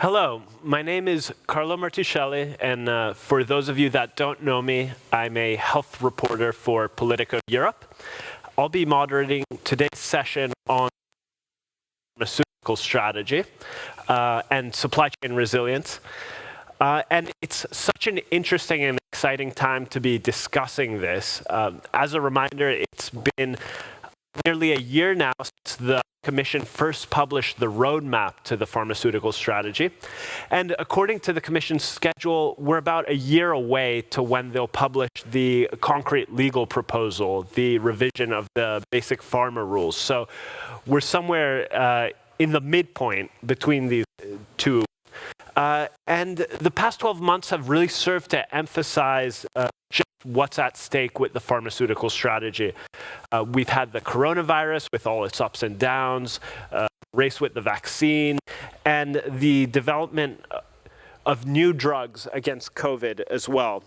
Hello, my name is Carlo Martuscelli, and for those of you that don't know me, I'm a health reporter for POLITICO Europe. I'll be moderating today's session on pharmaceutical strategy and supply chain resilience. And it's such an interesting and exciting time to be discussing this. As a reminder, it's been nearly a year now since the Commission first published the roadmap to the pharmaceutical strategy. And according to the Commission's schedule, we're about a year away to when they'll publish the concrete legal proposal, the revision of the basic pharma rules. So we're somewhere in the midpoint between these two. And the past 12 months have really served to emphasize just what's at stake with the pharmaceutical strategy. We've had the coronavirus with all its ups and downs, race with the vaccine, and the development of new drugs against COVID as well.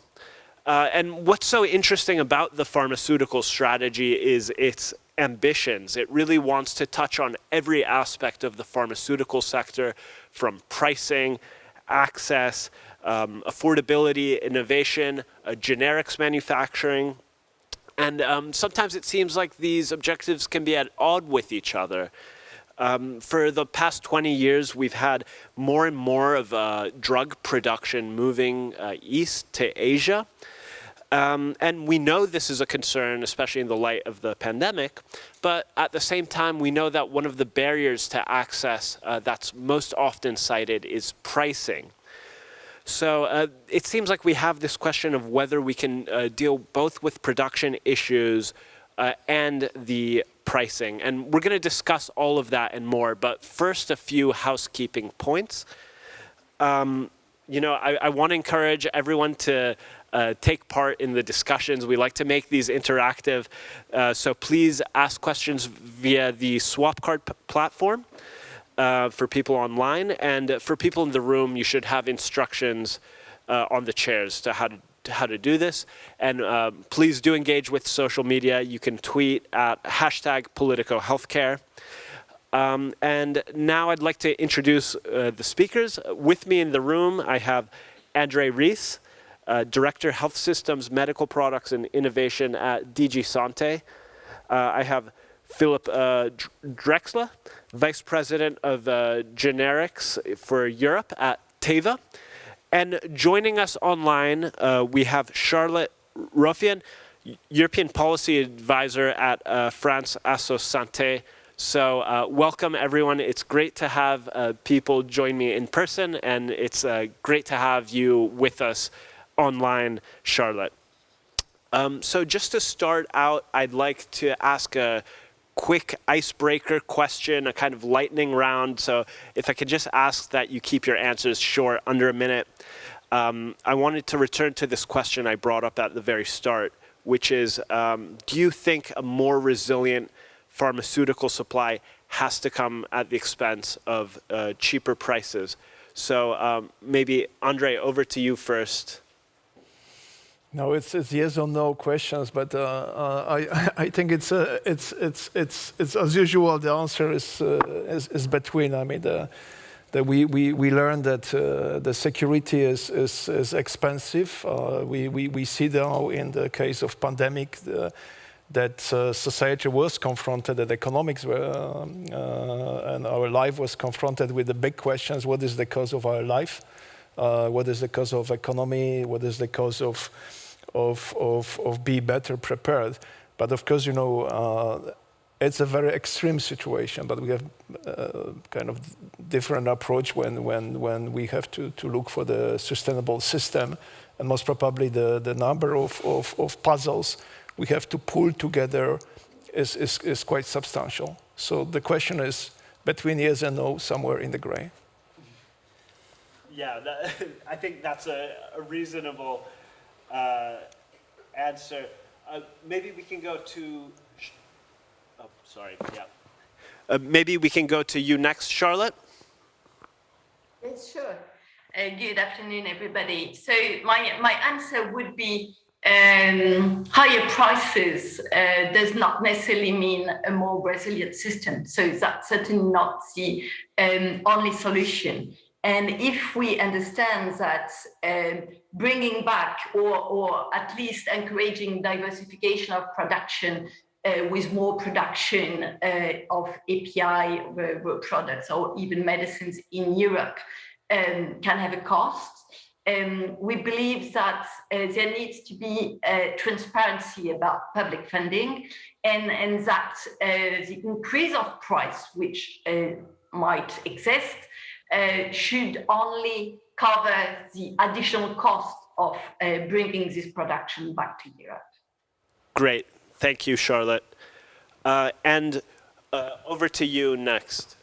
And what's so interesting about the pharmaceutical strategy is its ambitions. It really wants to touch on every aspect of the pharmaceutical sector, from pricing, access, affordability, innovation, generics manufacturing. And sometimes it seems like these objectives can be at odds with each other. For the past 20 years, we've had more and more of drug production moving east to Asia. And we know this is a concern, especially in the light of the pandemic, but at the same time, we know that one of the barriers to access that's most often cited is pricing. So it seems like we have this question of whether we can deal both with production issues and the pricing. And we're going to discuss all of that and more, but first a few housekeeping points. I want to encourage everyone to take part in the discussions. We like to make these interactive, so please ask questions via the swap card platform for people online, and for people in the room, you should have instructions on the chairs to how to do this. And please do engage with social media. You can tweet at #PoliticoHealthcare. And now I'd like to introduce the speakers. With me in the room, I have Andre Rees, Director, Health Systems, Medical Products and Innovation at DG Sante. I have Philippe Drechsle, Vice President of Generics for Europe at Teva. And joining us online, we have Charlotte Roffian, European Policy Advisor at France Asso Santé. So welcome, everyone. It's great to have people join me in person, and it's great to have you with us online, Charlotte. So just to start out, I'd like to ask a quick icebreaker question, a kind of lightning round. So if I could just ask that you keep your answers short, under a minute. I wanted to return to this question I brought up at the very start, which is, do you think a more resilient pharmaceutical supply has to come at the expense of cheaper prices? So maybe, Andre, over to you first. No, it's yes or no questions, but I think it's as usual. The answer is between. I mean, we learned that the security is expensive. We see now in the case of pandemic that society was confronted, that economics were, and our life was confronted with the big questions: what is the cause of our life? What is the cause of economy? What is the cause of be better prepared? But of course, it's a very extreme situation, but we have kind of different approach when we have to look for the sustainable system, and most probably the number of puzzles we have to pull together is quite substantial. So the question is between yes and no, somewhere in the gray. Yeah, I think that's a reasonable answer. Maybe we can go to, maybe we can go to you next, Charlotte. Yes, sure. Good afternoon, everybody. So my answer would be higher prices does not necessarily mean a more resilient system. So that's certainly not the only solution. And if we understand that bringing back or at least encouraging diversification of production with more production of API products or even medicines in Europe can have a cost, we believe that there needs to be transparency about public funding, and that the increase of price, which might exist, should only cover the additional cost of bringing this production back to Europe. Great. Thank you, Charlotte. And over to you next.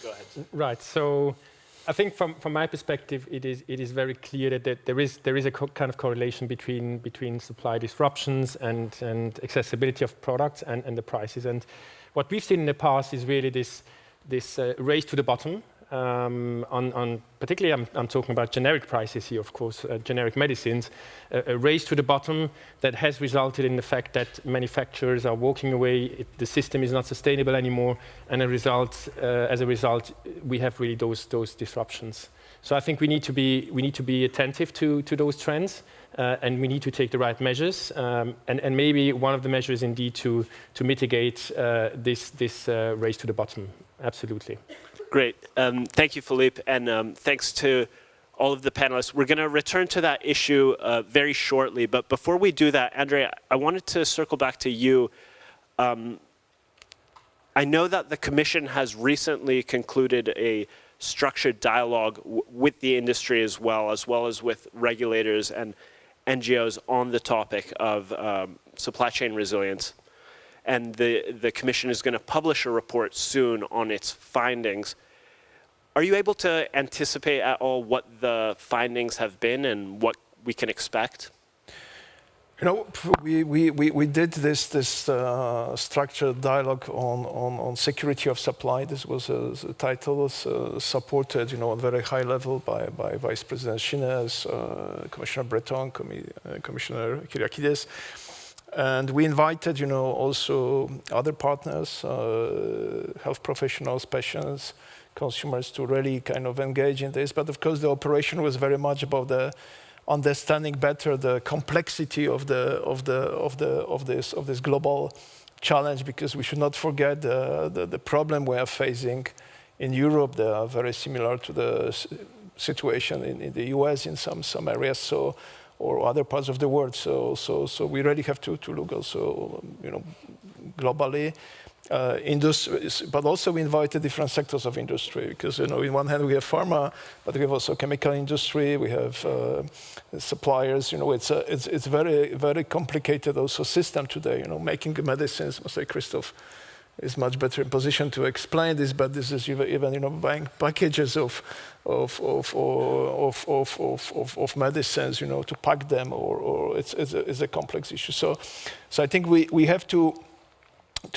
Go ahead. Right. So I think from my perspective, it is very clear that there is a kind of correlation between supply disruptions and accessibility of products and the prices. And what we've seen in the past is really this race to the bottom. Particularly, I'm talking about generic prices here, of course, generic medicines, a race to the bottom that has resulted in the fact that manufacturers are walking away. The system is not sustainable anymore, and as a result, we have really those disruptions. So I think we need to be attentive to those trends, and we need to take the right measures. And maybe one of the measures, indeed, to mitigate this race to the bottom. Absolutely. Great. Thank you, Philippe, and thanks to all of the panelists. We're going to return to that issue very shortly, but before we do that, Andrea, I wanted to circle back to you. I know that the Commission has recently concluded a structured dialogue with the industry as well as with regulators and NGOs on the topic of supply chain resilience. And the Commission is going to publish a report soon on its findings. Are you able to anticipate at all what the findings have been and what we can expect? You know, we did this structured dialogue on security of supply. This was the title, supported, you know, on very high level by Vice President Chines, Commissioner Breton, Commissioner Kyriakides. And we invited, you know, also other partners, health professionals, patients, consumers, to really kind of engage in this. But of course, the operation was very much about the understanding better the complexity of this global challenge, because we should not forget the problem we are facing in Europe. They are very similar to the situation in the US in some areas. So, or other parts of the world. So we really have to look also, you know, globally, but also we invited different sectors of industry, because, you know, in one hand we have pharma, but we have also chemical industry, we have suppliers. You know, it's very, very complicated also system today. You know, making medicines. I must say, Christoph is much better in position to explain this, but this is even, you know, buying packages of medicines, you know, to pack them, or it's a complex issue. So I think we have to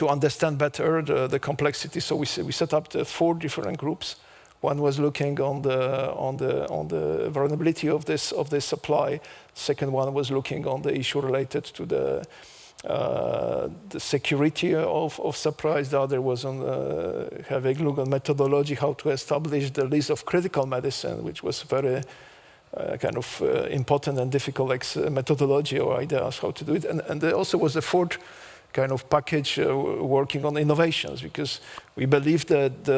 understand better the complexity. So we set up the 4 different groups. One was looking on the vulnerability of this supply. Second one was looking on the issue related to the security of supplies. The other was on having a look at methodology, how to establish the list of critical medicine, which was very kind of important and difficult methodology or ideas how to do it. And there also was a 4th kind of package working on innovations, because we believe that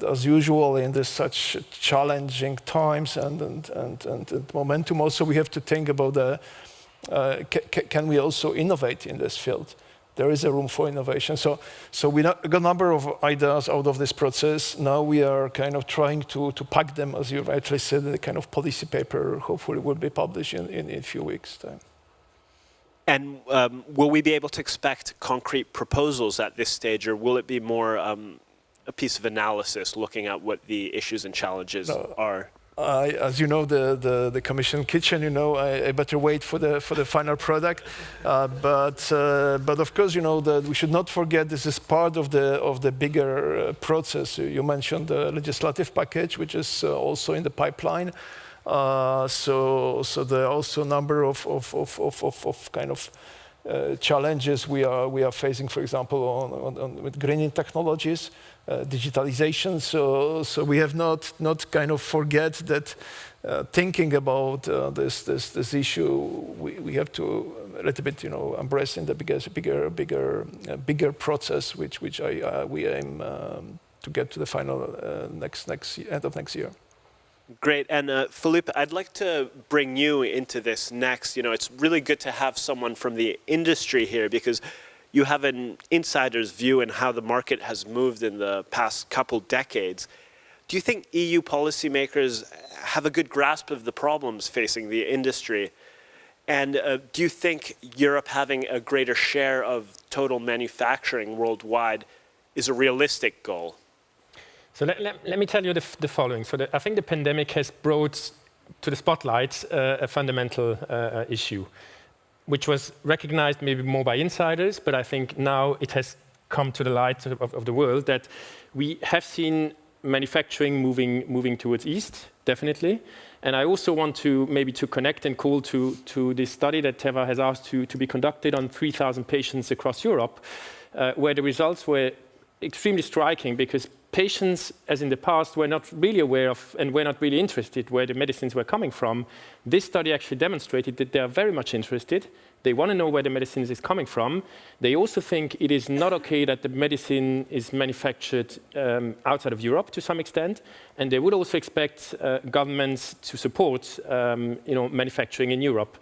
as usual in this such challenging times and momentum, also we have to think about can we also innovate in this field? There is a room for innovation. So we got a number of ideas out of this process. Now we are kind of trying to pack them, as you rightly said, in a kind of policy paper. Hopefully will be published in a few weeks' time. And will we be able to expect concrete proposals at this stage, or will it be more a piece of analysis looking at what the issues and challenges are? As you know, the Commission kitchen, you know, I better wait for the final product. But of course, you know, that we should not forget this is part of the bigger process. You mentioned the legislative package, which is also in the pipeline. So there are also a number of kind of challenges we are facing, for example, with greening technologies, digitalization. So we have not kind of forget that thinking about this issue, we have to a little bit, embrace in the bigger process, which we aim to get to the final end of next year. Great, and Philippe, I'd like to bring you into this next. It's really good to have someone from the industry here because you have an insider's view in how the market has moved in the past couple decades. Do you think EU policymakers have a good grasp of the problems facing the industry? And do you think Europe having a greater share of total manufacturing worldwide is a realistic goal? So let me tell you the following. So I think the pandemic has brought to the spotlight a fundamental issue, which was recognized maybe more by insiders, but I think now it has come to the light of the world that we have seen manufacturing moving towards east, definitely. And I also want to maybe to connect and call to this study that Teva has asked to be conducted on 3,000 patients across Europe, where the results were extremely striking because patients, as in the past, were not really aware of and were not really interested where the medicines were coming from. This study actually demonstrated that they are very much interested. They want to know where the medicine is coming from. They also think it is not okay that the medicine is manufactured outside of Europe to some extent, and they would also expect governments to support manufacturing in Europe.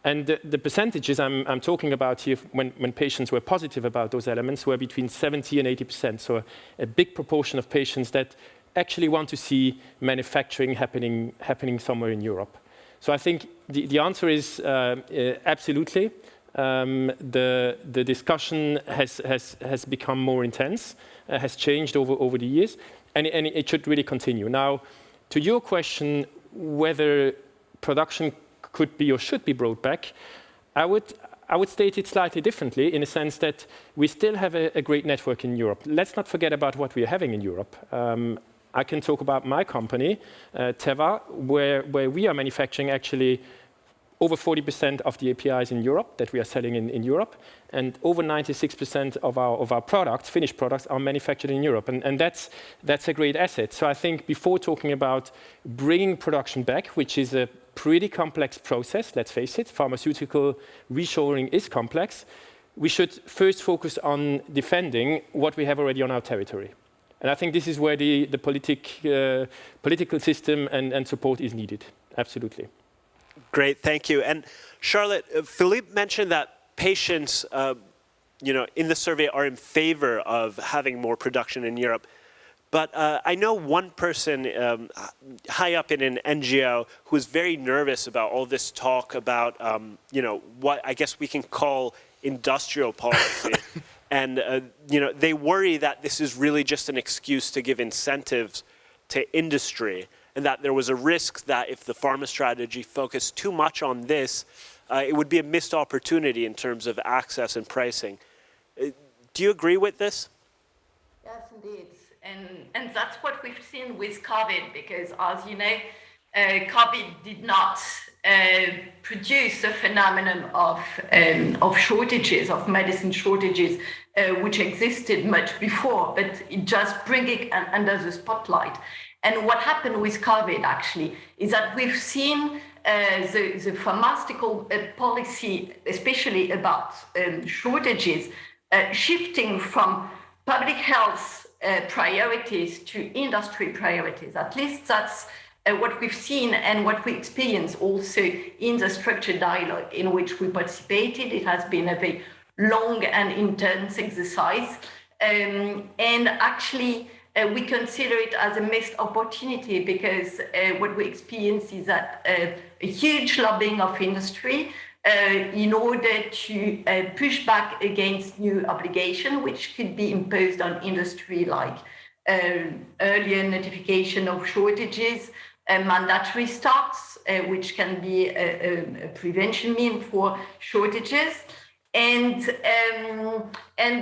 And the percentages I'm talking about here, when patients were positive about those elements, were between 70 and 80%. So a big proportion of patients that actually want to see manufacturing happening somewhere in Europe. So I think the answer is absolutely. The discussion has become more intense, has changed over the years, and it should really continue. Now, to your question, whether production could be or should be brought back, I would state it slightly differently in the sense that we still have a great network in Europe. Let's not forget about what we are having in Europe. I can talk about my company, Teva, where we are manufacturing actually over 40% of the APIs in Europe that we are selling in Europe, and over 96% of our products, finished products, are manufactured in Europe, and that's a great asset. So I think before talking about bringing production back, which is a pretty complex process, let's face it, pharmaceutical reshoring is complex, we should first focus on defending what we have already on our territory. And I think this is where the political system and support is needed, absolutely. Great, thank you. And Charlotte, Philippe mentioned that patients, in the survey are in favor of having more production in Europe. But I know one person high up in an NGO who is very nervous about all this talk about, what I guess we can call industrial policy. And, they worry that this is really just an excuse to give incentives to industry, and that there was a risk that if the pharma strategy focused too much on this, it would be a missed opportunity in terms of access and pricing. Do you agree with this? Yes, indeed. And that's what we've seen with COVID, because as you know, COVID did not produce a phenomenon of shortages, of medicine shortages, which existed much before, but it just bring it under the spotlight. And what happened with COVID actually is that we've seen the pharmaceutical policy, especially about shortages, shifting from public health priorities to industry priorities. At least that's what we've seen and what we experience also in the structured dialogue in which we participated. It has been a very long and intense exercise. And actually, we consider it as a missed opportunity because what we experience is that a huge lobbying of industry in order to push back against new obligation, which could be imposed on industry, like earlier notification of shortages, mandatory stocks, which can be a prevention mean for shortages. And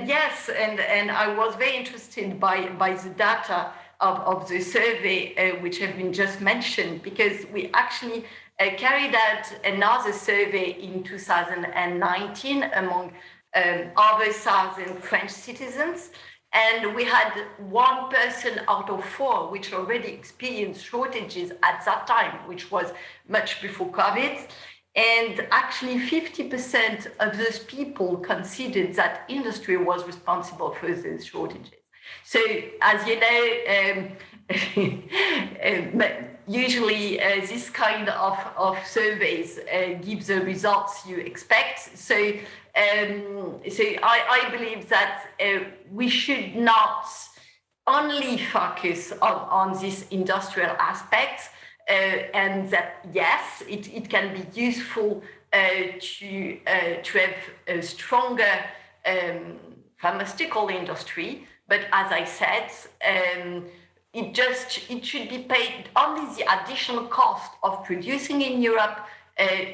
yes, and I was very interested by the data of the survey, which have been just mentioned, because we actually carried out another survey in 2019 among over 1,000 French citizens. And we had 1 person out of 4 which already experienced shortages at that time, which was much before COVID. And actually 50% of those people considered that industry was responsible for those shortages. So as you know, usually this kind of surveys give the results you expect. So I believe that we should not only focus on this industrial aspect, and that yes, it can be useful to have a stronger pharmaceutical industry. But as I said, it should be paid, only the additional cost of producing in Europe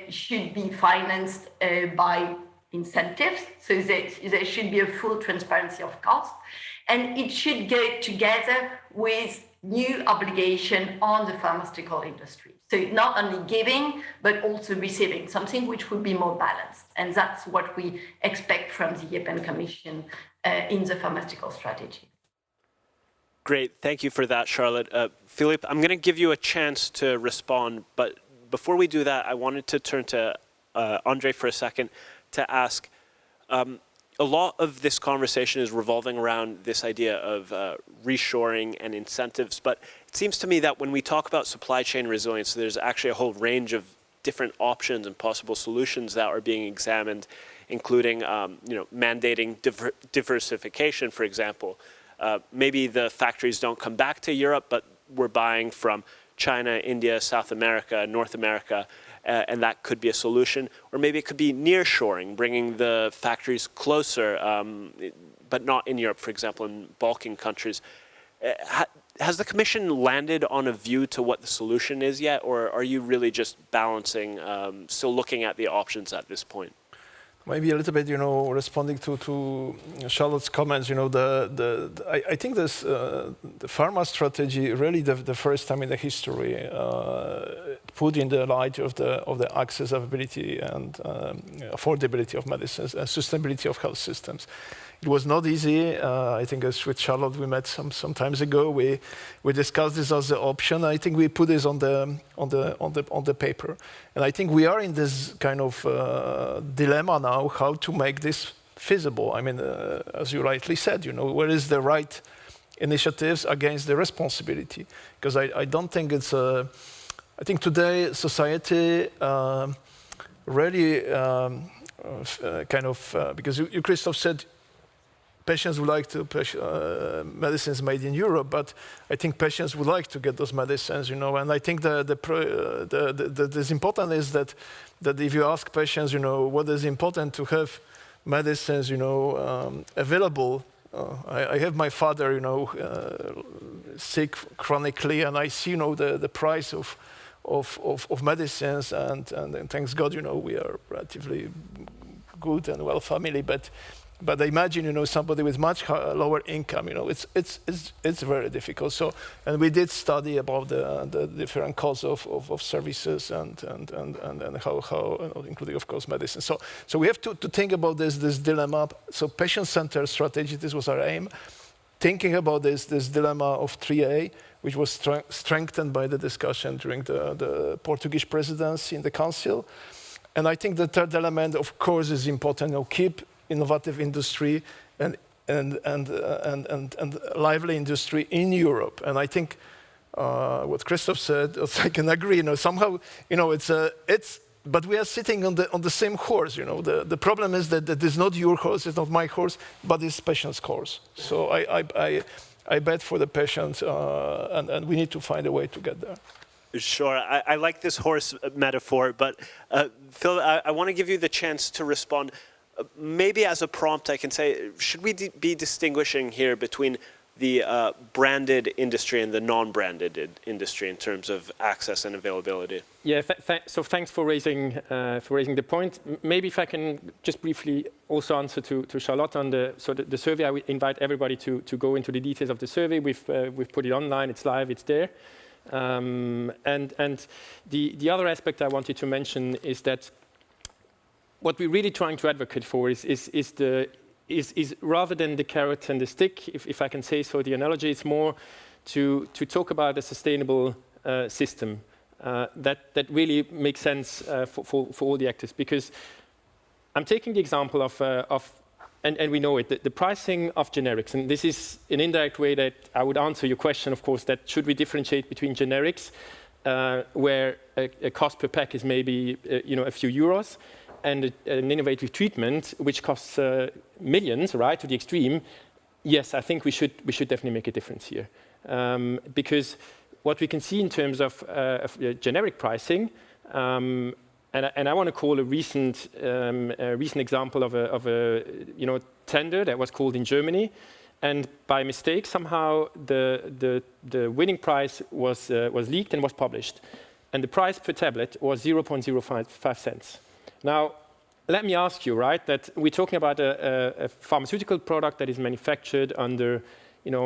should be financed by incentives. So there should be a full transparency of cost. And it should go together with new obligation on the pharmaceutical industry. So not only giving, but also receiving, something which would be more balanced. And that's what we expect from the European Commission in the pharmaceutical strategy. Great, thank you for that, Charlotte. Philippe, I'm going to give you a chance to respond, but before we do that, I wanted to turn to Andre for a second to ask, a lot of this conversation is revolving around this idea of reshoring and incentives, but it seems to me that when we talk about supply chain resilience, there's actually a whole range of different options and possible solutions that are being examined, including mandating diversification, for example. Maybe the factories don't come back to Europe, but we're buying from China, India, South America, North America, and that could be a solution. Or maybe it could be nearshoring, bringing the factories closer, but not in Europe, for example, in Balkan countries. Has the Commission landed on a view to what the solution is yet, or are you really just balancing, still looking at the options at this point? Maybe a little bit, responding to Charlotte's comments, I think this, the Pharma Strategy, really the first time in the history, put in the light of the accessibility and affordability of medicines and sustainability of health systems. It was not easy. I think as with Charlotte, we met some times ago. We discussed this as an option. I think we put this on the paper, and I think we are in this kind of dilemma now, how to make this feasible. I mean, as you rightly said, where is the right initiatives against the responsibility? Because I don't think it's I think today society really because you, Christoph, said patients would like to medicines made in Europe, but I think patients would like to get those medicines, And I think the important is that if you ask patients, what is important to have medicines, available. I have my father, sick chronically, and I see, the price of medicines, and thanks God, we are relatively good and well family, but imagine, somebody with much lower income, it's very difficult. So, and we did study about the different costs of services and how including of course medicine. So we have to think about this dilemma. So patient-centered strategy, this was our aim. Thinking about this dilemma of 3A, which was strengthened by the discussion during the Portuguese presidency in the Council. And I think the third element, of course, is important. Keep innovative industry and lively industry in Europe. And I think what Christoph said, I can agree. Somehow, but we are sitting on the same horse. The problem is that it's not your horse, it's not my horse, but it's patient's horse. So I bet for the patients, and we need to find a way to get there. Sure, I like this horse metaphor, but Phil, I want to give you the chance to respond. Maybe as a prompt, I can say, should we be distinguishing here between the branded industry and the non-branded industry in terms of access and availability? Yeah, so thanks for raising the point. Maybe if I can just briefly also answer to Charlotte on the survey. I would invite everybody to go into the details of the survey. We've put it online, it's live, it's there. And the other aspect I wanted to mention is that what we're really trying to advocate for is rather than the carrot and the stick, if I can say so, the analogy is more to talk about a sustainable system that really makes sense for all the actors. Because I'm taking the example of and we know it, the pricing of generics, and this is an indirect way that I would answer your question, of course, that should we differentiate between generics, where a cost per pack is maybe a few euros, and an innovative treatment which costs millions, right, to the extreme. Yes, I think we should definitely make a difference here, because what we can see in terms of generic pricing. And I want to call a recent example of a tender that was called in Germany, and by mistake somehow the winning price was leaked and was published, and the price per tablet was 0.05 cents. Now, let me ask you, right, that we're talking about a pharmaceutical product that is manufactured under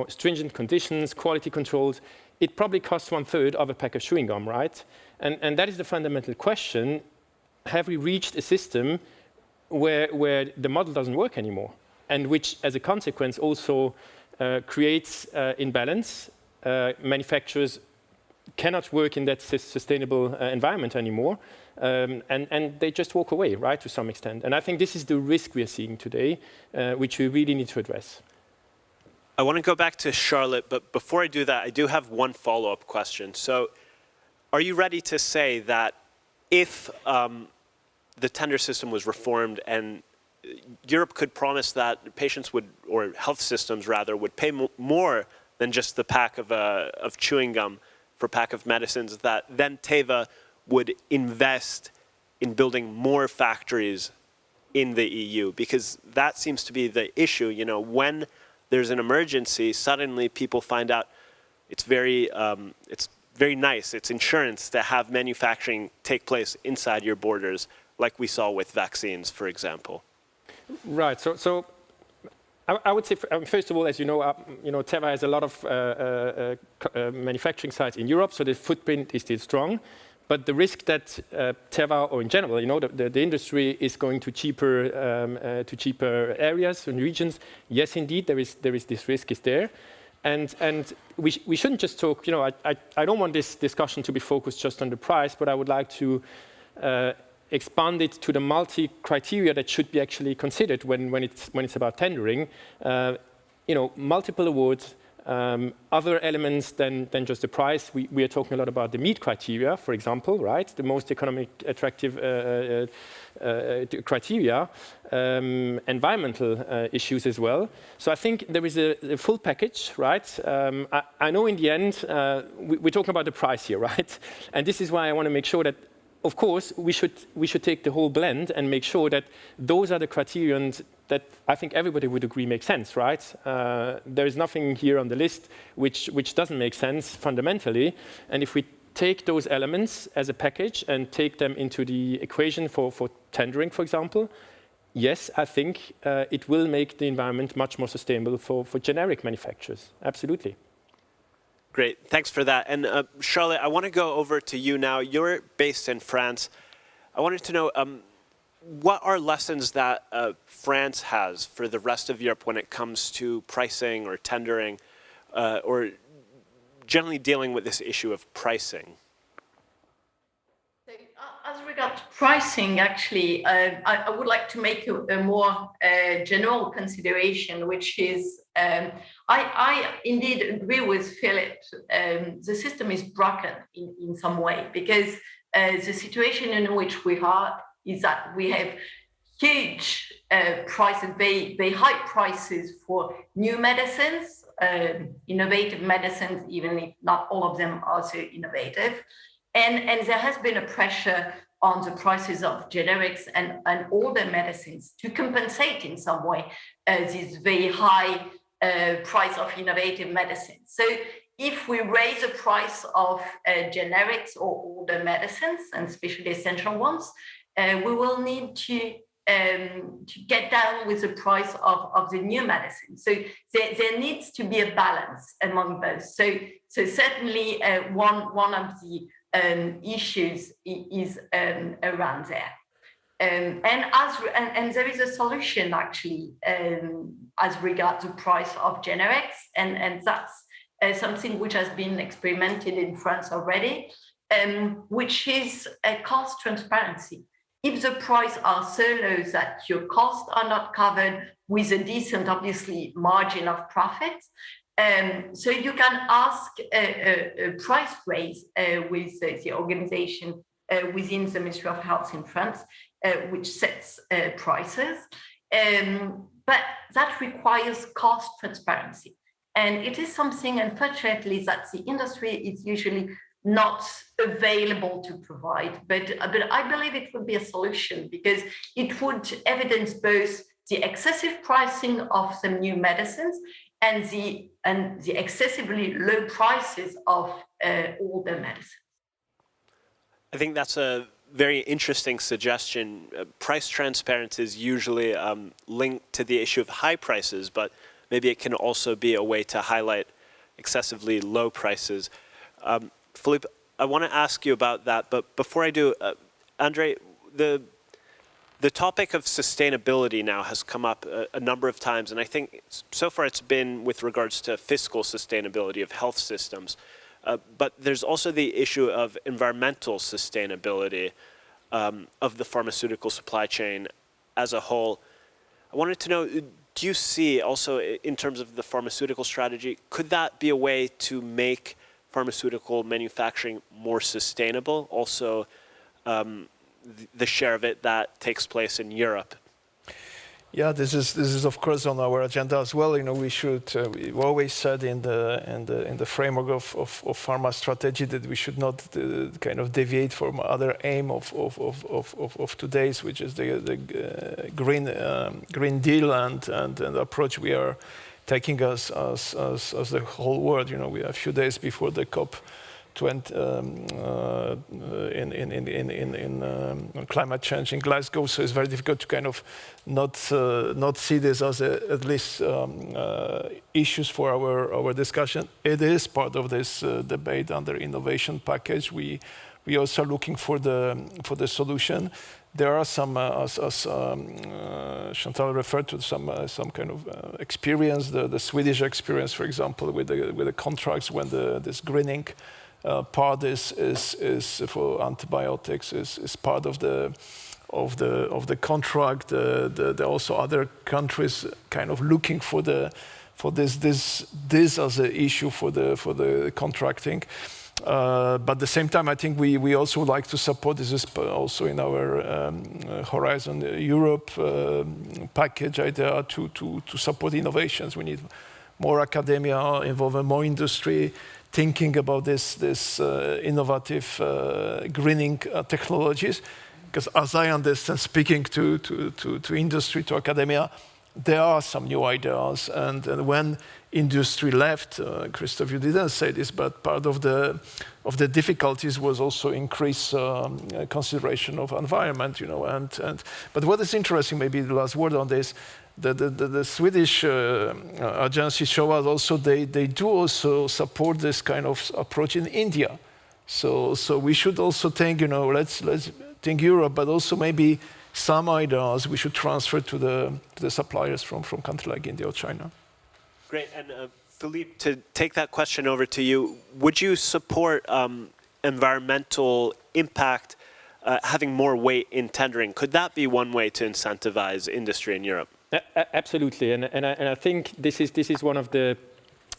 stringent conditions, quality controls. It probably costs 1/3 of a pack of chewing gum, right? And that is the fundamental question. Have we reached a system where the model doesn't work anymore, and which, as a consequence, also creates imbalance? Manufacturers cannot work in that sustainable environment anymore, and they just walk away, right, to some extent. And I think this is the risk we are seeing today, which we really need to address. I want to go back to Charlotte, but before I do that, I do have one follow-up question. So, are you ready to say that if the tender system was reformed and Europe could promise that patients would, or health systems rather, would pay more than just the pack of chewing gum for a pack of medicines, that then Teva would invest in building more factories in the EU? Because that seems to be the issue. When there's an emergency, suddenly people find out it's very nice, it's insurance to have manufacturing take place inside your borders, like we saw with vaccines, for example. Right. So I would say, first of all, as you know, Teva has a lot of manufacturing sites in Europe, so the footprint is still strong. But the risk that Teva, or in general, the industry is going to cheaper areas and regions. Yes, indeed, there is this risk is there. And we shouldn't just talk, I don't want this discussion to be focused just on the price, but I would like to expand it to the multi-criteria that should be actually considered when it's about tendering. Multiple awards, other elements than just the price. We are talking a lot about the meet criteria, for example, right? The most economic attractive criteria, environmental issues as well. So I think there is a full package, right? I know in the end, we're talking about the price here, right? And this is why I want to make sure that, of course, we should take the whole blend and make sure that those are the criterions that I think everybody would agree make sense, right? There is nothing here on the list which doesn't make sense fundamentally. And if we take those elements as a package and take them into the equation for tendering, for example, yes, I think it will make the environment much more sustainable for generic manufacturers. Absolutely. Great, thanks for that. And Charlotte, I want to go over to you now. You're based in France. I wanted to know, what are lessons that France has for the rest of Europe when it comes to pricing or tendering, or generally dealing with this issue of pricing? So, as regards pricing, actually, I would like to make a more general consideration, which is I indeed agree with Philippe. The system is broken in some way, because the situation in which we are is that we have huge prices, very high prices for new medicines, innovative medicines, even if not all of them are so innovative. And there has been a pressure on the prices of generics and older medicines to compensate in some way this very high price of innovative medicines. So if we raise the price of generics or older medicines, and especially essential ones, we will need to to get down with the price of the new medicine. So there needs to be a balance among both. So certainly one of the issues is around there. And there is a solution actually as regards the price of generics, and that's something which has been experimented in France already, which is a cost transparency. If the prices are so low that your costs are not covered with a decent, obviously, margin of profit, so you can ask a price raise with the organization within the Ministry of Health in France, which sets prices. But that requires cost transparency. And it is something, unfortunately, that the industry is usually not available to provide. But I believe it would be a solution because it would evidence both the excessive pricing of some new medicines and the excessively low prices of older medicines. I think that's a very interesting suggestion. Price transparency is usually linked to the issue of high prices, but maybe it can also be a way to highlight excessively low prices. Philippe, I want to ask you about that, but before I do, Andre, the topic of sustainability now has come up a number of times, and I think so far it's been with regards to fiscal sustainability of health systems. But there's also the issue of environmental sustainability of the pharmaceutical supply chain as a whole. I wanted to know, do you see also in terms of the pharmaceutical strategy, could that be a way to make pharmaceutical manufacturing more sustainable? Also, the share of it that takes place in Europe. Yeah, this is of course on our agenda as well. You know, we should. We've always said in the framework of Pharma Strategy that we should not kind of deviate from other aim of today's, which is the Green Deal and the approach we are taking as the whole world. You know, we are a few days before the COP 20 in climate change in Glasgow, so it's very difficult to kind of not see this as at least issues for our discussion. It is part of this debate under innovation package. We also looking for the solution. There are some, as Chantal referred to, some kind of experience. The Swedish experience, for example, with the contracts when this greening part is for antibiotics is part of the contract. The also other countries kind of looking for this as an issue for the contracting. But at the same time, I think we also would like to support this is also in our Horizon Europe package idea to support innovations. We need more academia involved, more industry thinking about this innovative greening technologies. Because as I understand, speaking to industry, to academia, there are some new ideas. And when industry left, Christoph, you didn't say this, but part of the difficulties was also increased consideration of environment, you know. But what is interesting, maybe the last word on this, the Swedish agency show us also they do also support this kind of approach in India. So we should also think, you know, let's think Europe, but also maybe some ideas we should transfer to the suppliers from countries like India or China. Great, and Philippe, to take that question over to you, would you support environmental impact having more weight in tendering? Could that be one way to incentivize industry in Europe? Absolutely, and I think this is one of the,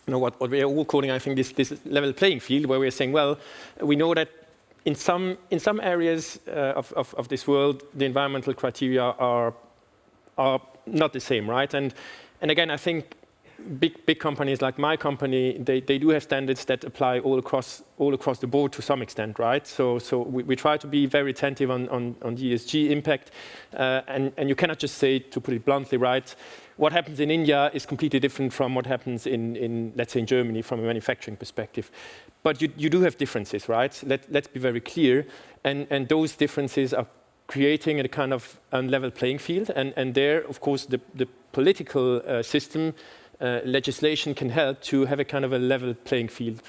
you know, what we are all calling, I think, this level playing field, where we are saying, well, we know that in some areas of this world, the environmental criteria are not the same, right? And again, I think big companies like my company, they do have standards that apply all across the board to some extent, right? So we try to be very attentive on the ESG impact, and you cannot just say, to put it bluntly, right, what happens in India is completely different from what happens in let's say, in Germany from a manufacturing perspective. But you do have differences, right? Let's be very clear, and those differences are creating a kind of unlevel playing field. And there, of course, the political system legislation can help to have a kind of a level playing field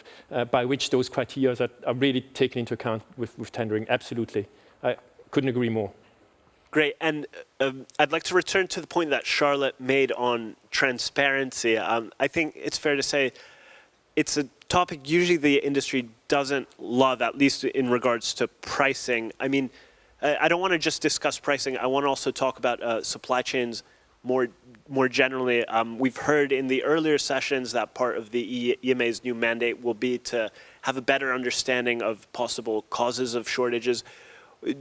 by which those criteria are really taken into account with tendering. Absolutely. I couldn't agree more. Great. And I'd like to return to the point that Charlotte made on transparency. I think it's fair to say it's a topic usually the industry doesn't love, at least in regards to pricing. I mean, I don't want to just discuss pricing. I want to also talk about supply chains more generally. We've heard in the earlier sessions that part of the EMA's new mandate will be to have a better understanding of possible causes of shortages.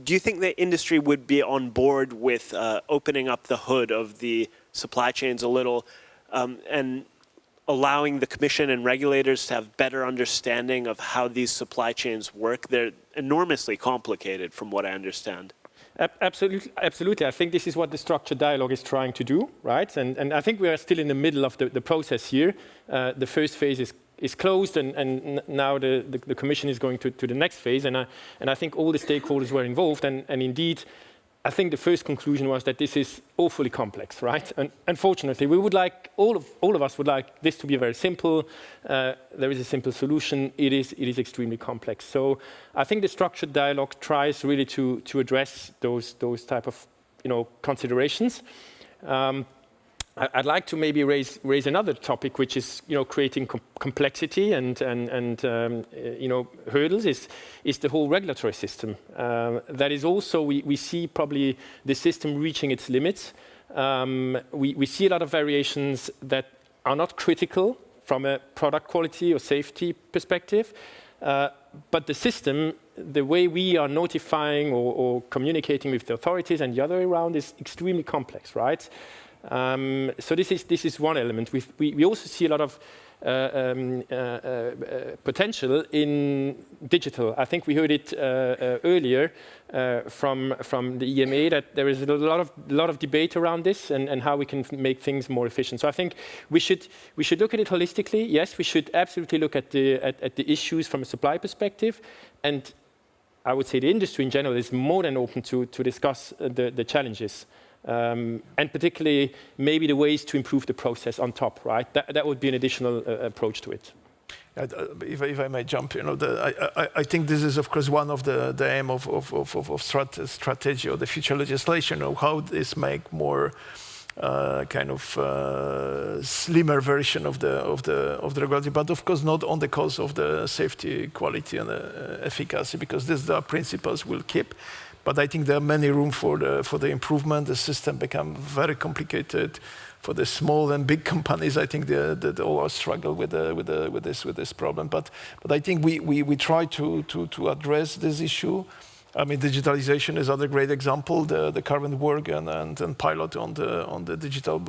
Do you think the industry would be on board with opening up the hood of the supply chains a little and allowing the Commission and regulators to have better understanding of how these supply chains work? They're enormously complicated from what I understand. Absolutely. I think this is what the structured dialogue is trying to do, right? And I think we are still in the middle of the process here. The first phase is closed, and now the Commission is going to the next phase. And I think all the stakeholders were involved. And indeed, I think the first conclusion was that this is awfully complex, right? And unfortunately, we would like, all of us would like this to be very simple. There is a simple solution. It is extremely complex. So I think the structured dialogue tries really to address those type of considerations. I'd like to maybe raise another topic, which is creating complexity and hurdles. Is the whole regulatory system. That is also we see probably the system reaching its limits. We see a lot of variations that are not critical from a product quality or safety perspective, but the system, the way we are notifying or communicating with the authorities and the other way around is extremely complex, right? So this is one element. We also see a lot of potential in digital. I think we heard it earlier from the EMA that there is a lot of debate around this and how we can make things more efficient. So I think we should look at it holistically. Yes, we should absolutely look at the issues from a supply perspective, and I would say the industry in general is more than open to discuss the challenges. And particularly maybe the ways to improve the process on top, right? That would be an additional approach to it. If I may jump, I think this is of course one of the aim of strategy or the future legislation, how this make more kind of slimmer version of the regulatory, but of course not on the cost of the safety, quality, and efficacy, because these principles will keep. But I think there are many room for the improvement. The system become very complicated for the small and big companies. I think they all struggle with this problem. But I think we try to address this issue. I mean, digitalization is another great example. The current work and pilot on the digital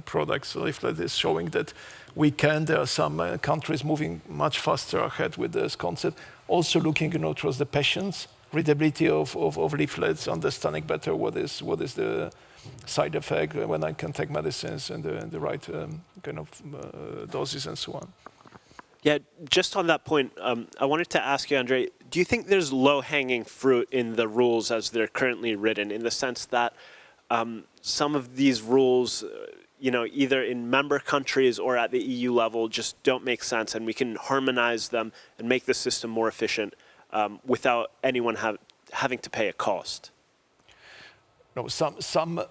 products leaflet is showing that we can. There are some countries moving much faster ahead with this concept. Also looking, towards the patients. Readability of leaflets, understanding better what is the side effect when I can take medicines and the right kind of doses and so on. Yeah, just on that point, I wanted to ask you, Andre, do you think there's low-hanging fruit in the rules as they're currently written, in the sense that some of these rules, either in member countries or at the EU level just don't make sense, and we can harmonize them and make the system more efficient without anyone having to pay a cost? No, some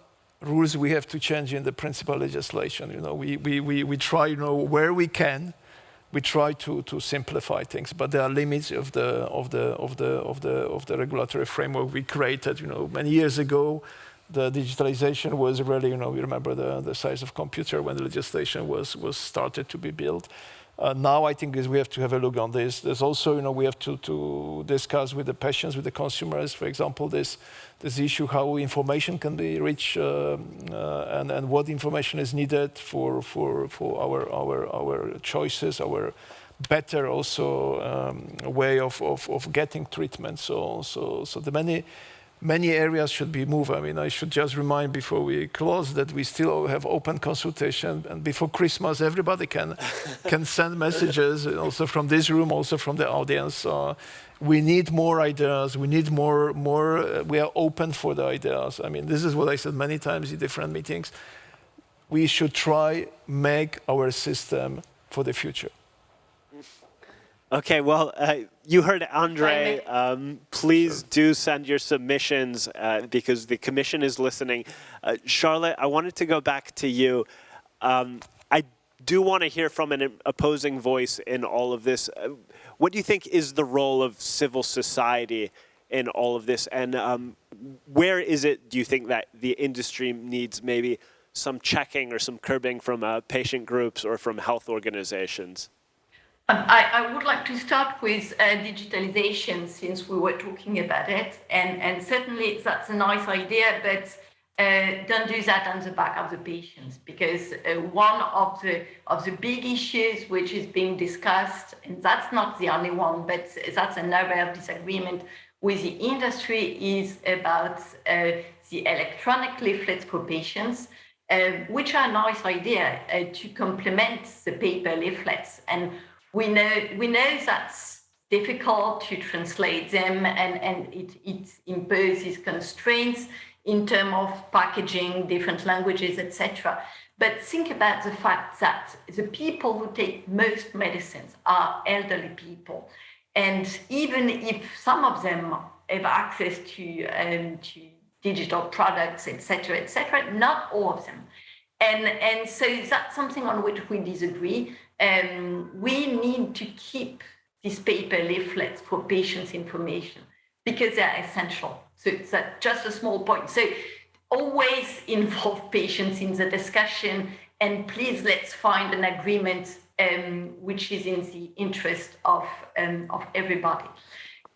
rules we have to change in the principal legislation. We try, where we can, we try to simplify things, but there are limits of the regulatory framework we created. Many years ago, the digitalization was really, we remember the size of computer when the legislation was started to be built. Now I think we have to have a look on this. There's also, we have to discuss with the patients, with the consumers, for example, this issue how information can be reached and what information is needed for our choices, our better also way of getting treatment. So the many areas should be moved. I mean, I should just remind before we close that we still have open consultation, and before Christmas, everybody can send messages, also from this room, also from the audience. We need more ideas. We need more. We are open for the ideas. I mean, this is what I said many times in different meetings. We should try make our system for the future. Okay, well, you heard Andre. Please do send your submissions because the Commission is listening. Charlotte, I wanted to go back to you. I do want to hear from an opposing voice in all of this. What do you think is the role of civil society in all of this? And where is it, do you think, that the industry needs maybe some checking or some curbing from patient groups or from health organizations? I would like to start with digitalization, since we were talking about it, and certainly that's a nice idea, but don't do that on the back of the patients, because one of the big issues which is being discussed, and that's not the only one, but that's an area of disagreement with the industry, is about the electronic leaflets for patients, which are a nice idea to complement the paper leaflets. And we know that's difficult to translate them, and it imposes constraints in terms of packaging, different languages, etc. But think about the fact that the people who take most medicines are elderly people. And even if some of them have access to digital products, etc., not all of them. And so that's something on which we disagree. We need to keep these paper leaflets for patients' information because they're essential. So it's just a small point. So always involve patients in the discussion, and please let's find an agreement which is in the interest of everybody.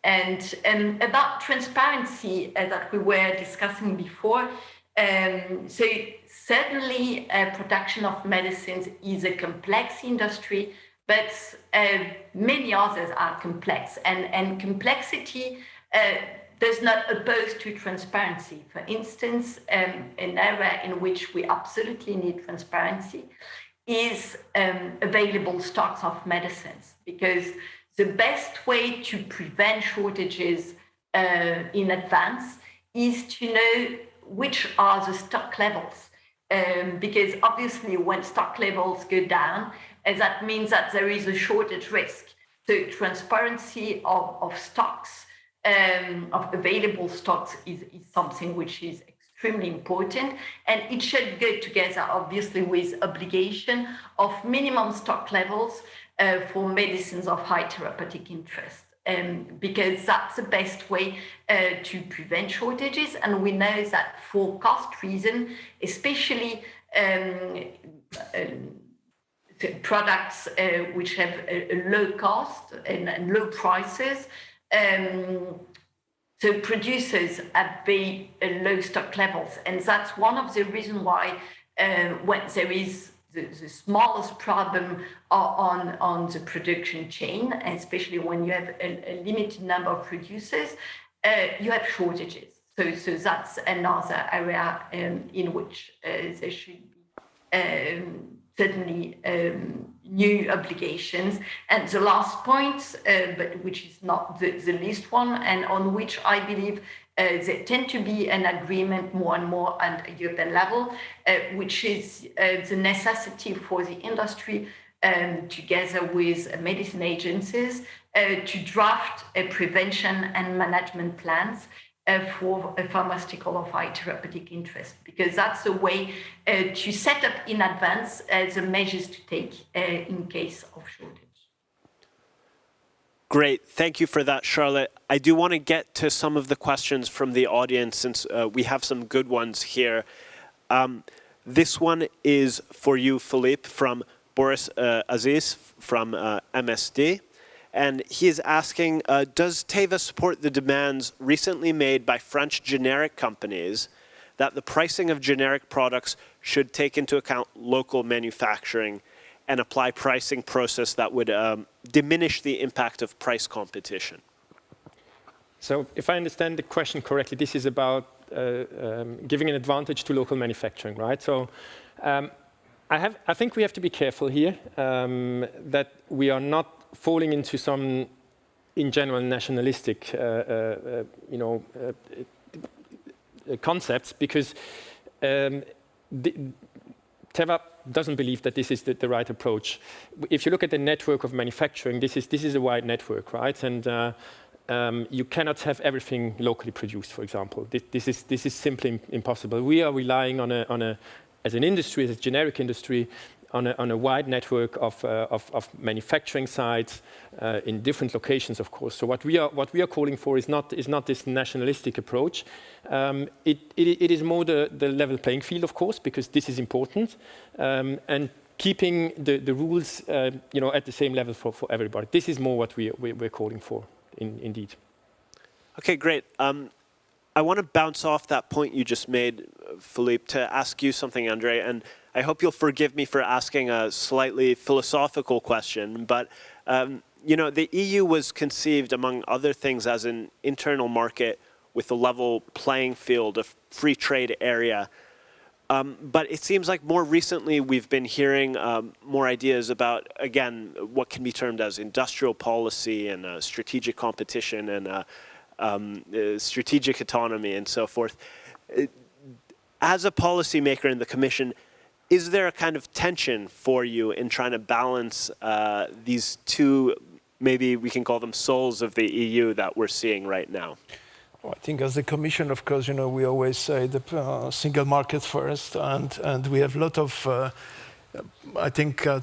And about transparency that we were discussing before, so certainly production of medicines is a complex industry, but many others are complex, and complexity does not oppose to transparency. For instance, an area in which we absolutely need transparency is available stocks of medicines, because the best way to prevent shortages in advance is to know which are the stock levels. Because obviously when stock levels go down, that means that there is a shortage risk. So transparency of stocks, of available stocks is something which is extremely important, and it should go together obviously with obligation of minimum stock levels for medicines of high therapeutic interest. Because that's the best way to prevent shortages. And we know that for cost reasons, especially products which have a low cost and low prices, so producers have very low stock levels. And that's one of the reasons why when there is the smallest problem on the production chain, especially when you have a limited number of producers, you have shortages. So that's another area in which there should be certainly new obligations. And the last point, but which is not the least one, and on which I believe there tend to be an agreement more and more at a European level, which is the necessity for the industry, together with medicine agencies, to draft prevention and management plans for a pharmaceutical of high therapeutic interest, because that's a way to set up in advance the measures to take in case of shortage. Great, thank you for that, Charlotte. I do want to get to some of the questions from the audience, since we have some good ones here. This one is for you, Philippe, from Boris Aziz from MSD. And he is asking, does Teva support the demands recently made by French generic companies that the pricing of generic products should take into account local manufacturing and apply pricing process that would diminish the impact of price competition? So if I understand the question correctly, this is about giving an advantage to local manufacturing, right? So I think we have to be careful here that we are not falling into some, in general, nationalistic, concepts, because Teva doesn't believe that this is the right approach. If you look at the network of manufacturing, this is a wide network, right? And you cannot have everything locally produced, for example. This is simply impossible. We are relying on as an industry, as a generic industry, on a wide network of manufacturing sites in different locations, of course. So what we are calling for is not this nationalistic approach. It is more the level playing field, of course, because this is important, and keeping the rules, at the same level for everybody. This is more what we're calling for, indeed. Okay, great. I want to bounce off that point you just made, Philippe, to ask you something, Andre, and I hope you'll forgive me for asking a slightly philosophical question, but the EU was conceived, among other things, as an internal market with a level playing field, a free trade area. But it seems like more recently we've been hearing more ideas about, again, what can be termed as industrial policy and strategic competition and strategic autonomy and so forth. As a policymaker in the Commission, is there a kind of tension for you in trying to balance these two, maybe we can call them souls of the EU that we're seeing right now? Well, I think as the Commission, of course, we always say the single market first, and we have a lot of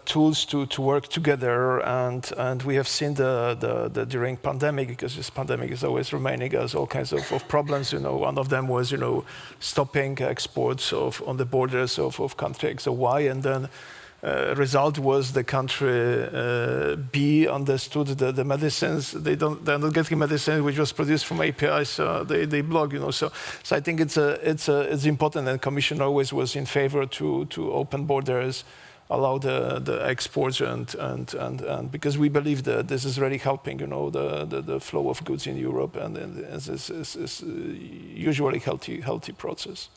tools to work together, and we have seen the during pandemic, because this pandemic is always remaining as all kinds of problems. One of them was stopping exports on the borders of country X or Y, and then result was the country B understood the medicines. They're not getting medicine which was produced from API, so they block. So I think it's important, and Commission always was in favor to open borders, allow the exports, and because we believe that this is really helping the flow of goods in Europe, and this is usually healthy process.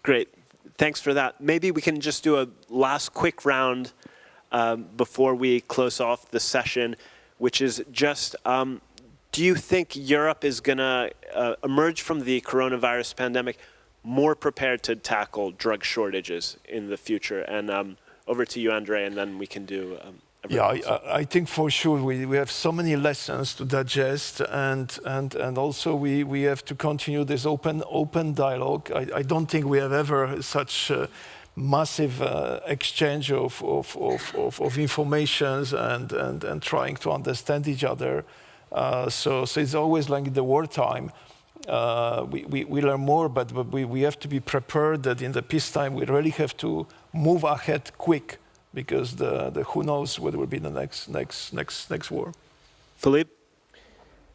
Great. Thanks for that. Maybe we can just do a last quick round before we close off the session, which is just, do you think Europe is going to emerge from the coronavirus pandemic more prepared to tackle drug shortages in the future? And over to you, Andre, and then we can do I think for sure we have so many lessons to digest, and also we have to continue this open dialogue. I don't think we have ever such massive exchange of informations and trying to understand each other. So it's always like in the wartime. We learn more, but we have to be prepared that in the peacetime we really have to move ahead quick, because the who knows what will be the next war. Philippe?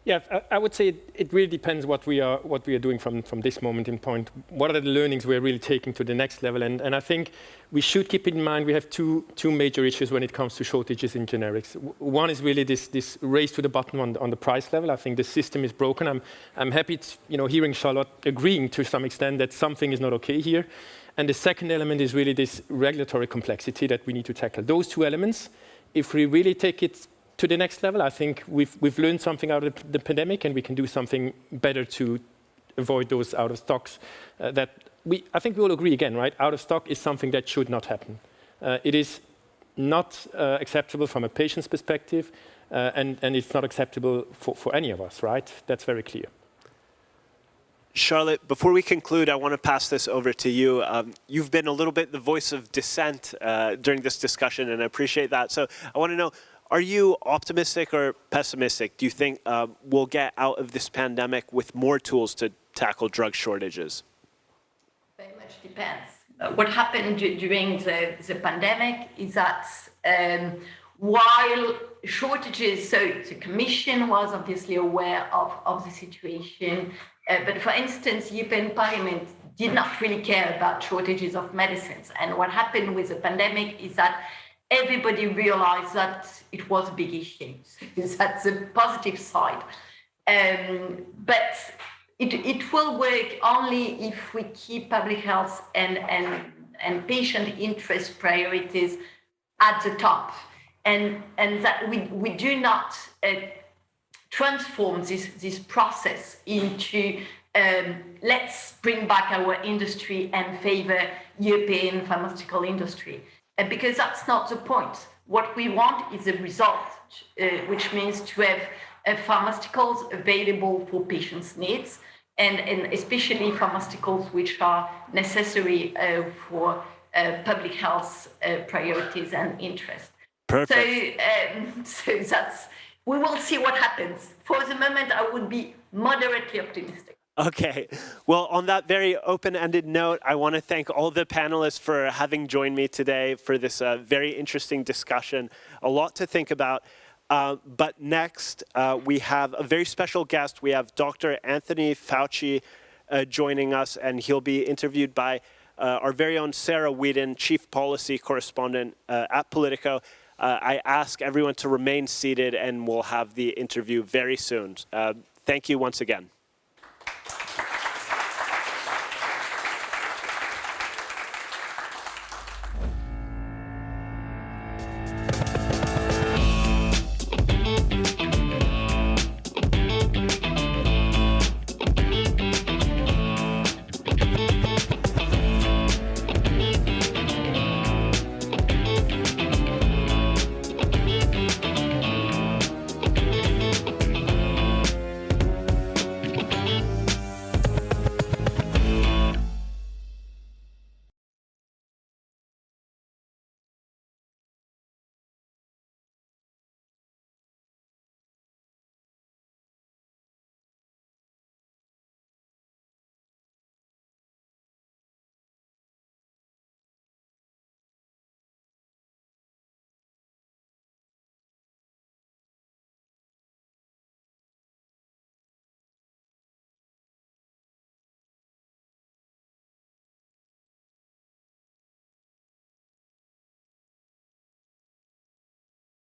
Yeah, I would say it really depends what we are doing from this moment in point. What are the learnings we're really taking to the next level? And I think we should keep in mind we have two major issues when it comes to shortages in generics. One is really this race to the bottom on the price level. I think the system is broken. I'm happy hearing Charlotte agreeing to some extent that something is not okay here. And the second element is really this regulatory complexity that we need to tackle. Those two elements, if we really take it to the next level, I think we've learned something out of the pandemic, and we can do something better to avoid those out of stocks. I think we all agree again, right? Out of stock is something that should not happen. It is not acceptable from a patient's perspective, and it's not acceptable for any of us, right? That's very clear. Charlotte, before we conclude, I want to pass this over to you. You've been a little bit the voice of dissent during this discussion, and I appreciate that. So I want to know, are you optimistic or pessimistic? Do you think we'll get out of this pandemic with more tools to tackle drug shortages? Very much depends. What happened during the pandemic is that while shortages, so the Commission was obviously aware of the situation, but for instance, European Parliament did not really care about shortages of medicines. And what happened with the pandemic is that everybody realized that it was a big issue. So that's the positive side. But it will work only if we keep public health and patient interest priorities at the top, and that we do not transform this process into let's bring back our industry and favor European pharmaceutical industry, because that's not the point. What we want is a result, which means to have pharmaceuticals available for patients' needs, and especially pharmaceuticals which are necessary for public health priorities and interest. Perfect. So that's, we will see what happens. For the moment, I would be moderately optimistic. Okay. Well, on that very open-ended note, I want to thank all the panelists for having joined me today for this very interesting discussion. A lot to think about. But next, we have a very special guest. We have Dr. Anthony Fauci joining us, and he'll be interviewed by our very own Sarah Whedon, Chief Policy Correspondent at POLITICO. I ask everyone to remain seated, and we'll have the interview very soon. Thank you once again.